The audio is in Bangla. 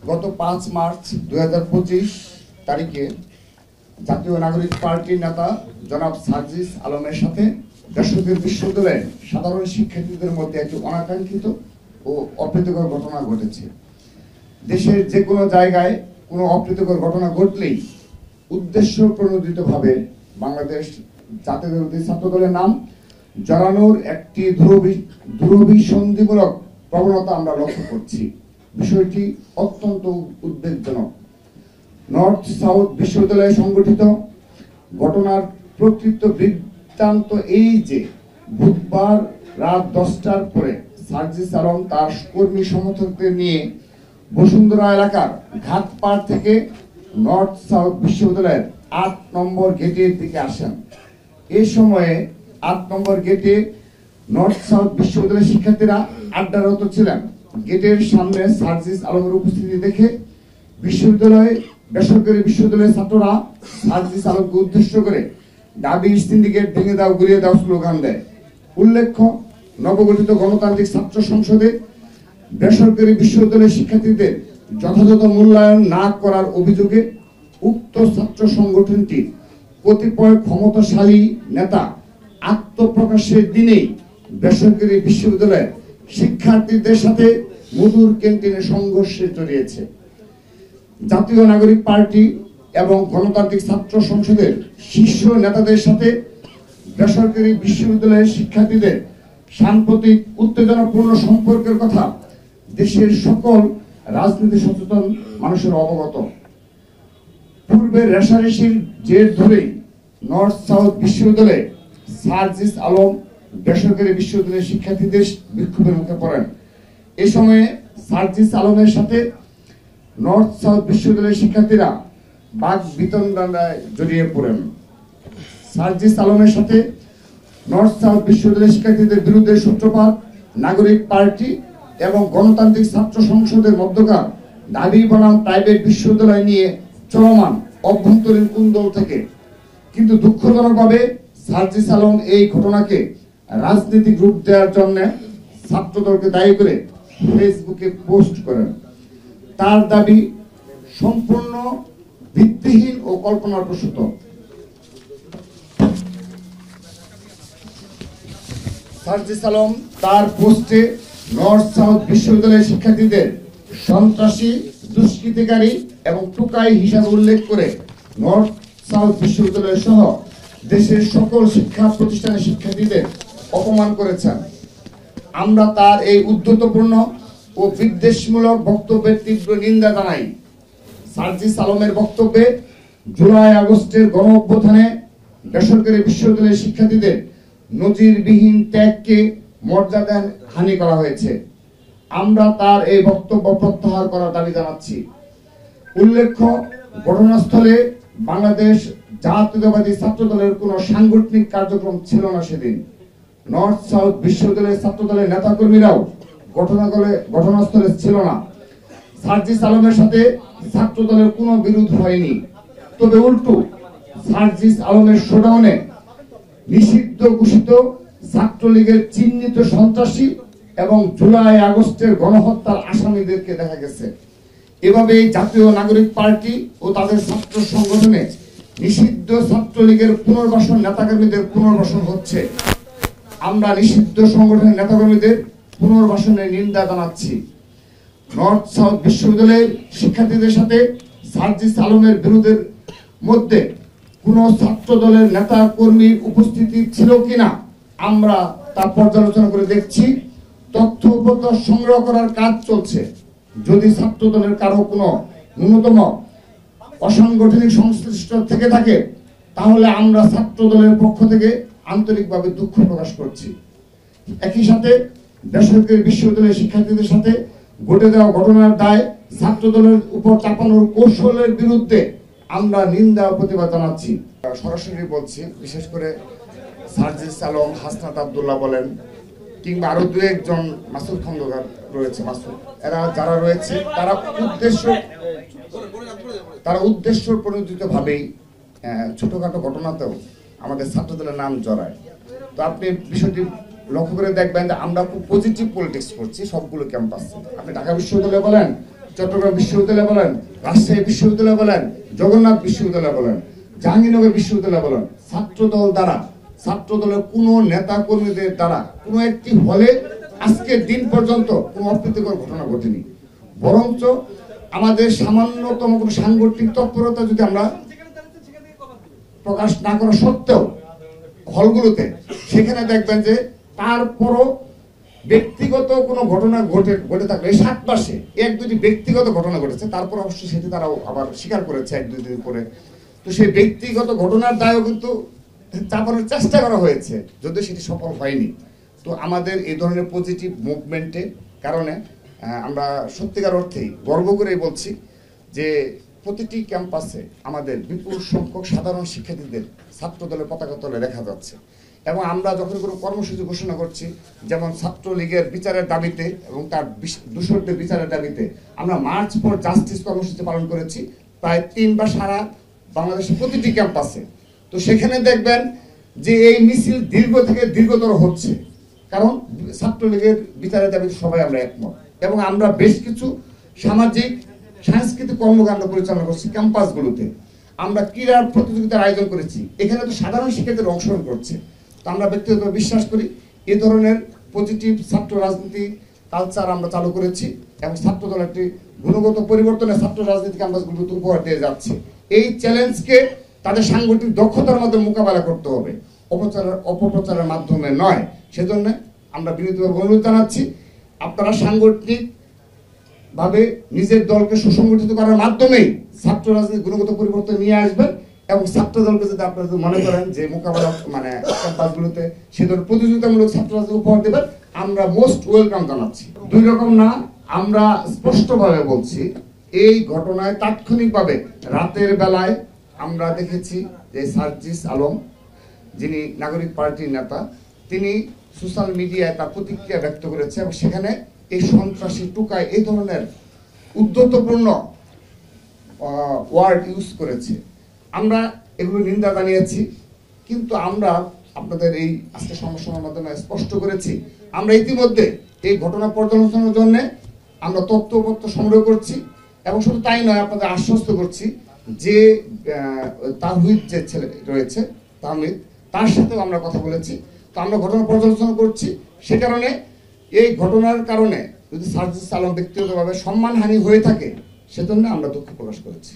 গত ৫ মার্চ ২০২৫ তারিখে জাতীয় নাগরিক পার্টির নেতা জনাব সার্জিস আলমের সাথে বেসরকারি বিশ্ববিদ্যালয়ের সাধারণ শিক্ষার্থীদের মধ্যে একটি অনাকাঙ্ক্ষিত ও অপ্রীতিকর ঘটনা ঘটেছে। দেশের যে কোনো জায়গায় কোনো অপ্রীতিকর ঘটনা ঘটলেই উদ্দেশ্য প্রণোদিতভাবে বাংলাদেশ জাতীয়তাবাদী ছাত্রদলের নাম জড়ানোর একটি দুরভিসন্ধিমূলক প্রবণতা আমরা লক্ষ্য করছি। বিষয়টি অত্যন্ত উদ্বেগজনক। নর্থ সাউথ বিশ্ববিদ্যালয়ে সংঘটিত ঘটনার প্রকৃত বৃত্তান্ত এই যে বুধবার রাত 10টার পরে সার্জিস আলম তার কর্মী সমর্থকদের নিয়ে বসুন্ধরা এলাকার ঘাটপাড় থেকে নর্থ সাউথ বিশ্ববিদ্যালয়ের ৮ নম্বর গেটের দিকে আসেন। এই সময়ে ৮ নম্বর গেটে নর্থ সাউথ বিশ্ববিদ্যালয়ের শিক্ষার্থীরা আড্ডারত ছিলেন। গেটের সামনে সার্জিস আলমের উপস্থিতি দেখে বেসরকারি বিশ্ববিদ্যালয়ের ছাত্ররা সার্জিস আলমকে উদ্দেশ্য করে দাবি সিন্ডিকেট ভেঙে দাও, গুলিয়ে দাও স্লোগান দেয়। উল্লেখ্য, নবগঠিত গণতান্ত্রিক ছাত্র সংসদে বেসরকারি বিশ্ববিদ্যালয়ের শিক্ষার্থীদের যথাযথ মূল্যায়ন না করার অভিযোগে উক্ত ছাত্র সংগঠনটি কতিপয় ক্ষমতাশালী নেতা আত্মপ্রকাশের দিনেই বেসরকারি বিশ্ববিদ্যালয়ের শিক্ষার্থীদের সাথে মধুর ক্যান্টিনে সংঘর্ষে জড়িয়েছে। জাতীয় নাগরিক পার্টি এবং গণতান্ত্রিক ছাত্র সংসদের শীর্ষ নেতাদের সাথে বেসরকারি বিশ্ববিদ্যালয়ের শিক্ষার্থীদের সাম্প্রতিক উত্তেজনাপূর্ণ সম্পর্কের কথা দেশের সকল রাজনীতি সচেতন মানুষের অবগত। পূর্বের রেশারেশির জের ধরেই নর্থ সাউথ বিশ্ববিদ্যালয়ে সার্জিস আলম বেসরকারি বিশ্ববিদ্যালয়ের শিক্ষার্থীদের বিক্ষোভের মুখে পড়েন। এ সময়ে সার্জিস আলমের সাথে নর্থ সাউথ বিশ্ববিদ্যালয়ের শিক্ষার্থীরা বাক বিতণ্ডায় জড়িয়ে পড়েন। সার্জিস আলমের সাথে নর্থ সাউথ বিশ্ববিদ্যালয়ের শিক্ষার্থীদের বিরুদ্ধে সূত্রপাত নাগরিক পার্টি এবং গণতান্ত্রিক ছাত্র সংসদের মধ্যকার দাবি বনাম প্রাইভেট বিশ্ববিদ্যালয় নিয়ে চলমান অভ্যন্তরীণ কুন্দল থেকে। কিন্তু দুঃখজনকভাবে সার্জিস আলম এই ঘটনাকে রাজনৈতিক রূপ দেওয়ার জন্য ছাত্রদলকে দায়ী করে ফেসবুকে পোস্ট করেন। তার দাবি সম্পূর্ণ ভিত্তিহীন ও কল্পনাপ্রসূত। সার্জিস আলম তার পোস্টে নর্থ সাউথ বিশ্ববিদ্যালয়ের শিক্ষার্থীদের সন্ত্রাসী, দুষ্কৃতিকারী এবং টুকাই হিসাবে উল্লেখ করে নর্থ সাউথ বিশ্ববিদ্যালয় সহ দেশের সকল শিক্ষা প্রতিষ্ঠানের শিক্ষার্থীদের অপমান করেছেন। আমরা তার এই উদ্ধতপূর্ণ ও বিদ্বেষমূলক বক্তব্যের তীব্র নিন্দা জানাই। সার্জিস আলমের বক্তব্যে জুলাই আগস্টের গণ অভ্যুত্থানে বেসরকারি বিশ্ববিদ্যালয়ের শিক্ষার্থীদের নজিরবিহীন ত্যাগকে মর্যাদা হানি করা হয়েছে। আমরা তার এই বক্তব্য প্রত্যাহার করার দাবি জানাচ্ছি। উল্লেখ্য, ঘটনাস্থলে বাংলাদেশ জাতীয়তাবাদী ছাত্রদলের কোনো সাংগঠনিক কার্যক্রম ছিল না সেদিন। নর্থ সাউথ বিশ্ববিদ্যালয়ের ছাত্রদলের নেতাকর্মীরাও ঘটনাস্থলে ছিল না। সার্জিস আলমের সাথে ছাত্রদলের কোনো বিরোধ হয়নি। তবে উল্টো সার্জিস আলমের শোডাউনে নিষিদ্ধ ঘোষিত ছাত্রলীগের চিহ্নিত সন্ত্রাসী এবং জুলাই আগস্টের গণহত্যার আসামিদেরকে দেখা গেছে। এভাবে জাতীয় নাগরিক পার্টি ও তাদের ছাত্র সংগঠনে নিষিদ্ধ ছাত্রলীগের পুনর্বাসন নেতাকর্মীদের পুনর্বাসন হচ্ছে। আমরা নিষিদ্ধ সংগঠনের নেতাকর্মীদের পুনর্বাসনের নিন্দা জানাচ্ছি। নর্থ সাউথ বিশ্ববিদ্যালয়ের শিক্ষার্থীদের সাথে সার্জিস আলমের বিরোধের মধ্যে কোন ছাত্র দলের নেতা কর্মীর উপস্থিতি ছিল কিনা আমরা তা পর্যালোচনা করে দেখছি। তথ্য উপত্য সংগ্রহ করার কাজ চলছে। যদি ছাত্র দলের কারো কোনো ন্যূনতম অসাংগঠনিক সংশ্লিষ্ট থেকে থাকে তাহলে আমরা ছাত্র দলের পক্ষ থেকে আন্তরিকভাবে দুঃখ প্রকাশ করছি। একই সাথে বেসরকারি বিশ্ববিদ্যালয়ের শিক্ষার্থীদের সাথে ঘটে যাওয়া ঘটনার দায় ছাত্র দলের উপর চাপানোর কৌশলের বিরুদ্ধে আমরা নিন্দা ও প্রতিবাদ জানাচ্ছি। সরাসরি বলছি, বিশেষ করে সার্জিস আলম, হাসনাত আব্দুল্লাহ বলেন কিংবা আরো দু একজন, মাসুদ খন্দকার রয়েছে, মাসুদ, এরা যারা রয়েছে তারা উদ্দেশ্য প্রণোদিত ভাবেই ছোটখাটো ঘটনাতেও আমাদের ছাত্রদলের নাম জড়ায়। তো আপনি বিষয়টি লক্ষ্য করে দেখবেন যে আমরা খুব পজিটিভ পলিটিক্স করছি সবগুলো ক্যাম্পাসে। আপনি ঢাকা বিশ্ববিদ্যালয়ে বলেন, চট্টগ্রাম বিশ্ববিদ্যালয় বলেন, রাজশাহী বিশ্ববিদ্যালয় বলেন, জগন্নাথ বিশ্ববিদ্যালয় বলেন, জাহাঙ্গীরনগর বিশ্ববিদ্যালয় বলেন, ছাত্রদল দ্বারা, ছাত্রদলের কোনো নেতা কর্মীদের দ্বারা কোনো একটি হলে আজকের দিন পর্যন্ত কোনো অপ্রীতিকর ঘটনা ঘটেনি। বরঞ্চ আমাদের সামান্যতম কোনো সাংগঠনিক তৎপরতা যদি আমরা প্রকাশ না করা সত্ত্বেও হলগুলোতে, সেখানে দেখবেন যে তারপরও ব্যক্তিগত কোনো ঘটনা ঘটে থাকলে 7 মাসে 1-2টি ব্যক্তিগত ঘটনা ঘটেছে, তারপর অবশ্যই সেটি তারাও আবার স্বীকার করেছে 1-2 দিন পরে। তো সেই ব্যক্তিগত ঘটনার দায়ও কিন্তু চাপানোর চেষ্টা করা হয়েছে, যদিও সেটি সফল হয়নি। তো আমাদের এই ধরনের পজিটিভ মুভমেন্টের কারণে আমরা সত্যিকার অর্থেই গর্ব করেই বলছি যে প্রতিটি ক্যাম্পাসে আমাদের বিপুল সংখ্যক সাধারণ শিক্ষার্থীদের ছাত্রদলের পতাকা তলে দেখা যাচ্ছে। এবং আমরা যখন কোনো কর্মসূচি ঘোষণা করছি, যেমন ছাত্রলীগের বিচারের দাবিতে এবং তার দূষণদের বিচারের দাবিতে আমরা মার্চ ফর জাস্টিস কর্মসূচি পালন করেছি প্রায় 3 বার সারা বাংলাদেশের প্রতিটি ক্যাম্পাসে। তো সেখানে দেখবেন যে এই মিছিল দীর্ঘ থেকে দীর্ঘতর হচ্ছে, কারণ ছাত্রলীগের বিচারের দাবিতে সবাই আমরা একমত। এবং আমরা বেশ কিছু সামাজিক সাংস্কৃতিক কর্মকাণ্ড পরিচালনা করছি ক্যাম্পাসগুলোতে। আমরা ক্রীড়ার প্রতিযোগিতার আয়োজন করেছি, এখানে তো সাধারণ শিক্ষার্থীরা অংশগ্রহণ করছে। তো আমরা ব্যক্তিগতভাবে বিশ্বাস করি এই ধরনের পজিটিভ ছাত্র রাজনীতি কালচার আমরা চালু করেছি এবং ছাত্রদল একটি গুণগত পরিবর্তনে ছাত্র রাজনীতি ক্যাম্পাসগুলোতে উপহার দিয়ে যাচ্ছে। এই চ্যালেঞ্জকে তাদের সাংগঠনিক দক্ষতার মাধ্যমে মোকাবেলা করতে হবে, অপপ্রচারের মাধ্যমে নয়। সেজন্য আমরা বিনীতভাবে অনুরোধ জানাচ্ছি, আপনারা সাংগঠনিক ভাবে নিজের দলকে সুসংগঠিত করার মাধ্যমেই ছাত্র রাজনীতির গুণগত পরিবর্তন নিয়ে আসবেন। এবং ছাত্র দলকে যদি আপনারা মনে করেন যে মোকাবেলা ক্যাম্পাসগুলোতে সে ধরনের প্রতিযোগিতামূলক ছাত্র রাজনীতি উপহার দেবেন, আমরা মোস্ট ওয়েলকাম জানাচ্ছি। 2 রকম না, আমরা স্পষ্টভাবে বলছি এই ঘটনায় তাৎক্ষণিকভাবে রাতের বেলায় আমরা দেখেছি যে সার্জিস আলম, যিনি নাগরিক পার্টির নেতা, তিনি সোশ্যাল মিডিয়ায় তার প্রতিক্রিয়া ব্যক্ত করেছে এবং সেখানে এই সন্ত্রাসী টুকায় এই ধরনের উদ্ধতপূর্ণ ওয়ার্ড ইউজ করেছে। আমরা এগুলো নিন্দা জানিয়েছি, কিন্তু আমরা আপনাদের এই আজকে সংবাদের মাধ্যমে স্পষ্ট করেছি আমরা ইতিমধ্যে এই ঘটনা পর্যালোচনার জন্য আমরা তথ্যপত্র সংগ্রহ করছি। এবং শুধু তাই নয়, আপনাদের আশ্বস্ত করছি যে তাহিদ যে ছেলে রয়েছে তাহমিদ, তার সাথেও আমরা কথা বলেছি। তো আমরা ঘটনা পর্যালোচনা করছি। সে কারণে এই ঘটনার কারণে যদি সার্জিস আলম ব্যক্তিগতভাবে সম্মানহানি হয়ে থাকে, সেজন্য আমরা দুঃখ প্রকাশ করেছি।